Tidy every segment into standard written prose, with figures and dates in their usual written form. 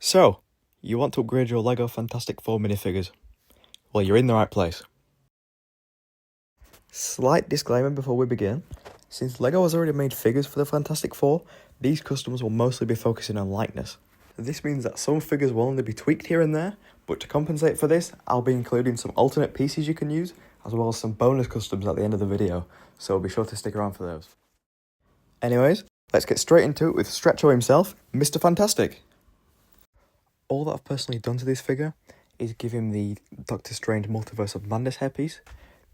So, you want to upgrade your LEGO Fantastic Four minifigures? Well, you're in the right place. Slight disclaimer before we begin. Since LEGO has already made figures for the Fantastic Four, these customers will mostly be focusing on likeness. This means that some figures will only be tweaked here and there, but to compensate for this, I'll be including some alternate pieces you can use, as well as some bonus customs at the end of the video, so be sure to stick around for those. Anyways, let's get straight into it with Stretcho himself, Mr. Fantastic. All that I've personally done to this figure is give him the Doctor Strange Multiverse of Madness hairpiece.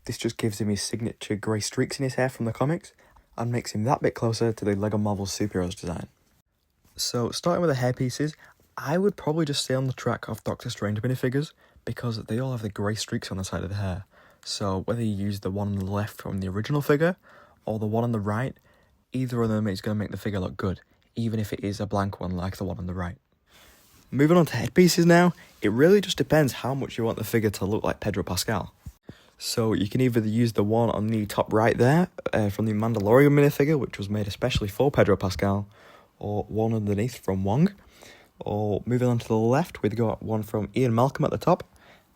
This just gives him his signature grey streaks in his hair from the comics and makes him that bit closer to the LEGO Marvel Superheroes design. So starting with the hairpieces, I would probably just stay on the track of Doctor Strange minifigures because they all have the grey streaks on the side of the hair. So whether you use the one on the left from the original figure or the one on the right, either of them is going to make the figure look good, even if it is a blank one like the one on the right. Moving on to headpieces now, it really just depends how much you want the figure to look like Pedro Pascal. So you can either use the one on the top right there, from the Mandalorian minifigure, which was made especially for Pedro Pascal, or one underneath from Wong. Or moving on to the left, we've got one from Ian Malcolm at the top,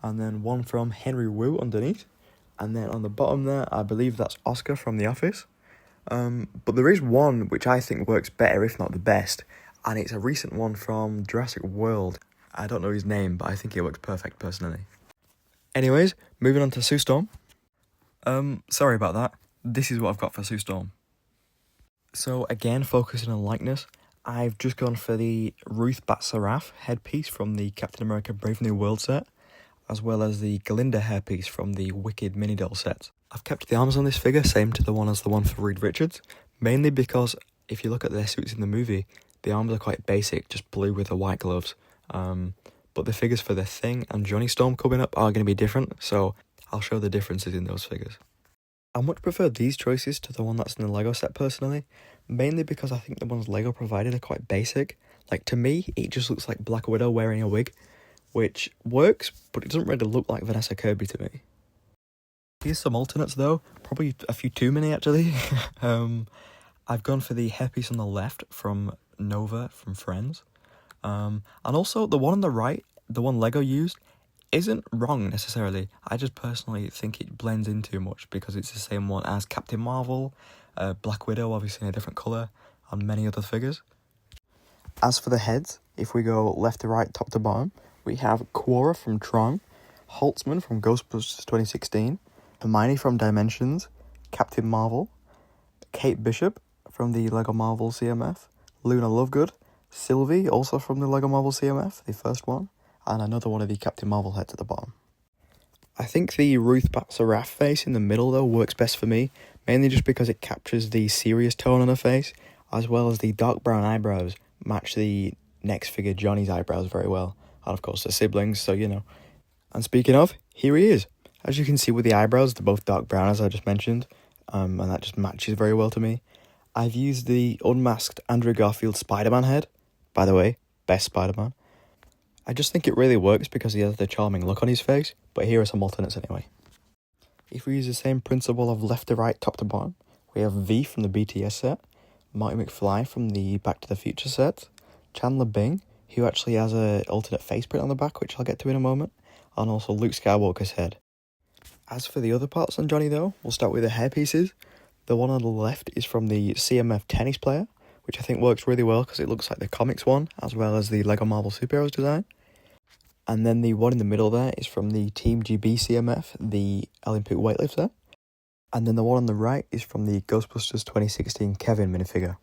and then one from Henry Wu underneath. And then on the bottom there, I believe that's Oscar from The Office. But there is one which I think works better, if not the best, and it's a recent one from Jurassic World. I don't know his name, but I think it works perfect personally. Anyways, moving on to Sue Storm. Sorry about that. This is what I've got for Sue Storm. So again, focusing on likeness, I've just gone for the Ruth Bat-Saraf headpiece from the Captain America Brave New World set, as well as the Glinda hairpiece from the Wicked mini doll set. I've kept the arms on this figure same to the one as the one for Reed Richards, mainly because if you look at their suits in the movie, the arms are quite basic, just blue with the white gloves. But the figures for the Thing and Johnny Storm coming up are going to be different, so I'll show the differences in those figures. I much prefer these choices to the one that's in the LEGO set personally, mainly because I think the ones LEGO provided are quite basic. Like, to me, it just looks like Black Widow wearing a wig, which works, but it doesn't really look like Vanessa Kirby to me. Here's some alternates though, probably a few too many actually. I've gone for the hairpiece on the left from Nova from Friends. And also the one on the right, the one LEGO used, isn't wrong necessarily. I just personally think it blends in too much because it's the same one as Captain Marvel, Black Widow obviously in a different colour, and many other figures. As for the heads, if we go left to right, top to bottom, we have Korok from Tron, Holtzman from Ghostbusters 2016, Hermione from Dimensions, Captain Marvel, Kate Bishop from the LEGO Marvel CMF, Luna Lovegood, Sylvie, also from the LEGO Marvel CMF, the first one, and another one of the Captain Marvel heads at the bottom. I think the Ruth Bat-Saraf face in the middle though works best for me, mainly just because it captures the serious tone on her face, as well as the dark brown eyebrows match the next figure Johnny's eyebrows very well, and of course the siblings, so you know. And speaking of, here he is. As you can see with the eyebrows, they're both dark brown as I just mentioned, and that just matches very well to me. I've used the Unmasked Andrew Garfield Spider-Man head. By the way, best Spider-Man. I just think it really works because he has the charming look on his face, but here are some alternates anyway. If we use the same principle of left to right, top to bottom, we have V from the BTS set, Marty McFly from the Back to the Future set, Chandler Bing, who actually has an alternate face print on the back, which I'll get to in a moment, and also Luke Skywalker's head. As for the other parts on Johnny though, we'll start with the hairpieces. The one on the left is from the CMF tennis player, which I think works really well because it looks like the comics one, as well as the LEGO Marvel Superheroes design. And then the one in the middle there is from the Team GB CMF, the Olympic weightlifter. And then the one on the right is from the Ghostbusters 2016 Kevin minifigure.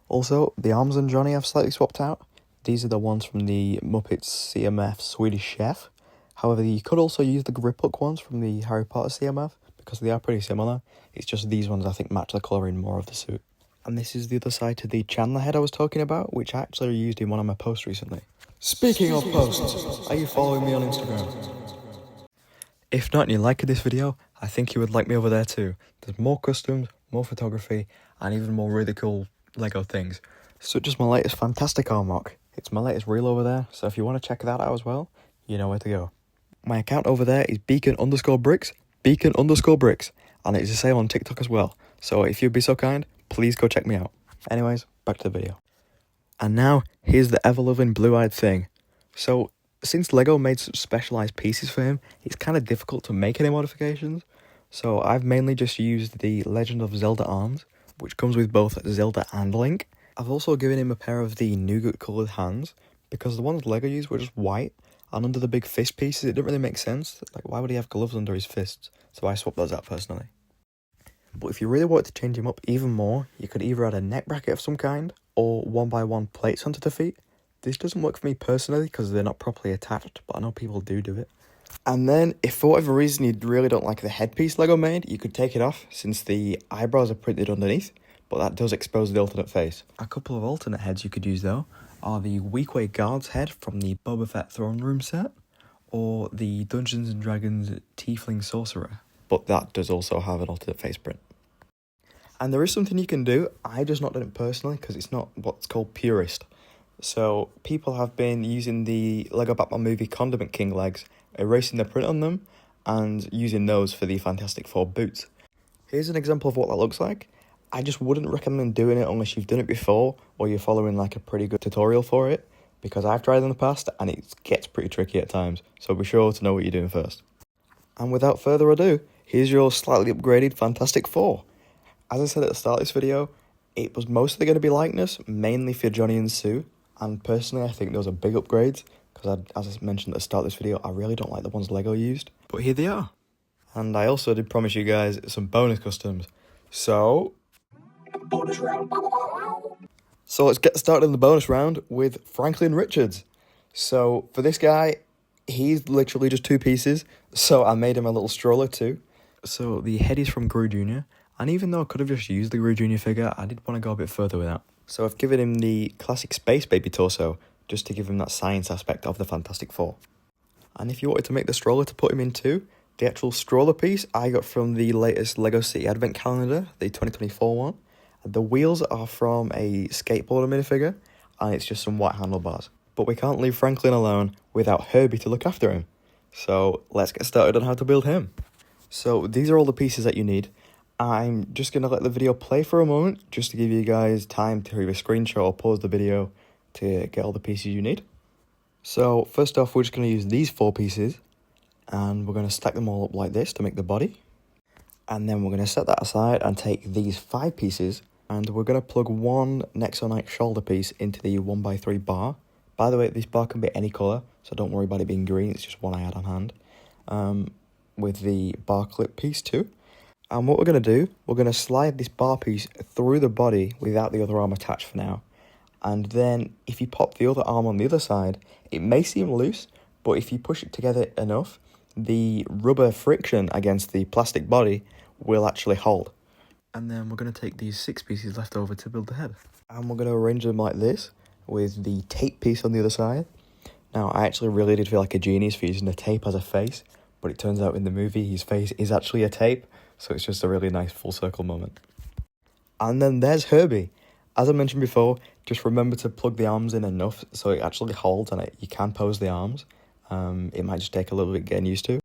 Also, the arms on Johnny I've slightly swapped out. These are the ones from the Muppets CMF Swedish Chef. However, you could also use the grip hook ones from the Harry Potter CMF because they are pretty similar. It's just these ones I think match the colouring more of the suit. And this is the other side to the Chandler head I was talking about, which I actually used in one of my posts recently. Speaking of posts, are you following me on Instagram? If not and you're liking this video, I think you would like me over there too. There's more customs, more photography, and even more really cool LEGO things, such as my latest Fantastic Art mock. It's my latest reel over there, so if you want to check that out as well, you know where to go. My account over there is beacon_bricks, beacon_bricks, and it's a sale on TikTok as well, so if you'd be so kind, please go check me out. Anyways, back to the video. And now, here's the ever-loving blue-eyed Thing. So, since LEGO made such specialised pieces for him, it's kind of difficult to make any modifications. So I've mainly just used the Legend of Zelda arms, which comes with both Zelda and Link. I've also given him a pair of the nougat coloured hands, because the ones LEGO used were just white, and under the big fist pieces it didn't really make sense. Like, why would he have gloves under his fists? So I swapped those out personally. But if you really wanted to change him up even more, you could either add a neck bracket of some kind, or 1x1 plates onto the feet. This doesn't work for me personally because they're not properly attached, but I know people do it. And then, if for whatever reason you really don't like the headpiece LEGO made, you could take it off since the eyebrows are printed underneath, but that does expose the alternate face. A couple of alternate heads you could use though are the Weequay Guard's head from the Boba Fett Throne Room set, or the Dungeons and Dragons Tiefling Sorcerer, but that does also have an alternate face print. And there is something you can do, I just not done it personally because it's not what's called purist. So people have been using the LEGO Batman movie Condiment King legs, erasing the print on them, and using those for the Fantastic Four boots. Here's an example of what that looks like. I just wouldn't recommend doing it unless you've done it before, or you're following like a pretty good tutorial for it, because I've tried in the past and it gets pretty tricky at times, so be sure to know what you're doing first. And without further ado, here's your slightly upgraded Fantastic Four. As I said at the start of this video, it was mostly going to be likeness, mainly for Johnny and Sue. And personally, I think those are big upgrades, because as I mentioned at the start of this video, I really don't like the ones LEGO used. But here they are. And I also did promise you guys some bonus customs. So let's get started in the bonus round with Franklin Richards. So for this guy, he's literally just 2 pieces, so I made him a little stroller too. So the head is from Gru Jr., and even though I could have just used the Gru Jr. figure, I did want to go a bit further with that. So I've given him the classic Space Baby torso, just to give him that science aspect of the Fantastic Four. And if you wanted to make the stroller to put him in too, the actual stroller piece I got from the latest LEGO City Advent Calendar, the 2024 one. The wheels are from a skateboarder minifigure, and it's just some white handlebars. But we can't leave Franklin alone without Herbie to look after him. So let's get started on how to build him. So these are all the pieces that you need. I'm just going to let the video play for a moment, just to give you guys time to either screenshot or pause the video to get all the pieces you need. So first off, we're just going to use these 4 pieces, and we're going to stack them all up like this to make the body. And then we're going to set that aside and take these 5 pieces, and we're going to plug one Nexonite shoulder piece into the 1x3 bar. By the way, this bar can be any colour, so don't worry about it being green, it's just one I had on hand. With the bar clip piece too. And what we're going to do, we're going to slide this bar piece through the body without the other arm attached for now. And then if you pop the other arm on the other side, it may seem loose, but if you push it together enough, the rubber friction against the plastic body will actually hold. And then we're going to take these 6 pieces left over to build the head. And we're going to arrange them like this, with the tape piece on the other side. Now, I actually really did feel like a genius for using the tape as a face, but it turns out in the movie his face is actually a tape, so it's just a really nice full circle moment. And then there's Herbie. As I mentioned before, just remember to plug the arms in enough so it actually holds and you can pose the arms. It might just take a little bit getting used to.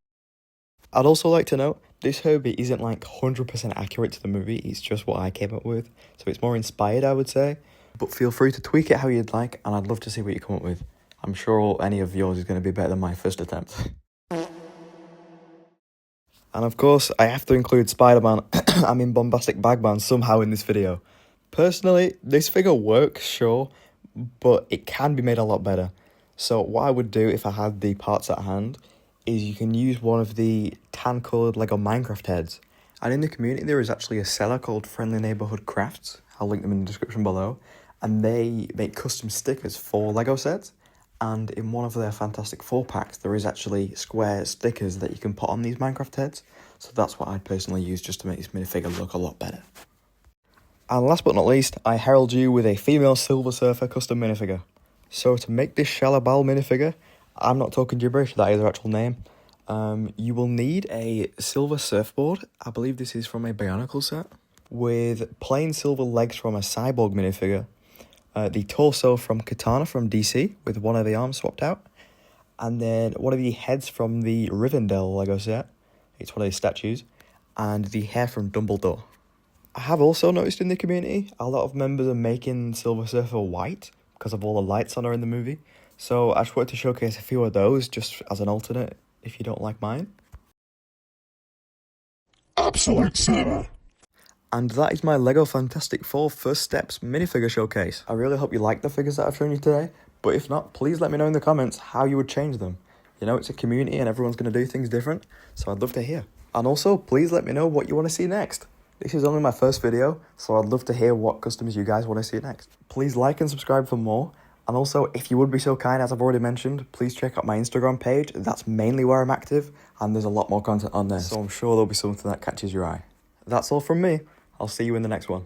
I'd also like to note, this Herbie isn't like 100% accurate to the movie, it's just what I came up with, so it's more inspired, I would say. But feel free to tweak it how you'd like, and I'd love to see what you come up with. I'm sure any of yours is going to be better than my first attempt. And of course, I have to include Spider-Man, I mean Bombastic Bagman, somehow in this video. Personally, this figure works, sure, but it can be made a lot better. So what I would do if I had the parts at hand is you can use one of the tan-coloured LEGO Minecraft heads. And in the community there is actually a seller called FriendlyNeighborhoodCrafts, I'll link them in the description below, and they make custom stickers for LEGO sets. And in one of their Fantastic Four packs, there is actually square stickers that you can put on these Minecraft heads. So that's what I'd personally use just to make this minifigure look a lot better. And last but not least, I herald you with a female Silver Surfer custom minifigure. So to make this Shalabal minifigure, I'm not talking gibberish, that is her actual name. You will need a silver surfboard, I believe this is from a Bionicle set, with plain silver legs from a Cyborg minifigure. The torso from Katana from DC, with one of the arms swapped out. And then one of the heads from the Rivendell LEGO set, it's one of the statues. And the hair from Dumbledore. I have also noticed in the community, a lot of members are making Silver Surfer white, because of all the lights on her in the movie. So I just wanted to showcase a few of those just as an alternate if you don't like mine. Absolute cinema. And that is my LEGO Fantastic Four First Steps minifigure showcase. I really hope you like the figures that I've shown you today, but if not, please let me know in the comments how you would change them. You know, it's a community and everyone's going to do things different, so I'd love to hear. And also, please let me know what you want to see next. This is only my first video, so I'd love to hear what customs you guys want to see next. Please like and subscribe for more. And also, if you would be so kind, as I've already mentioned, please check out my Instagram page. That's mainly where I'm active, and there's a lot more content on there, so I'm sure there'll be something that catches your eye. That's all from me. I'll see you in the next one.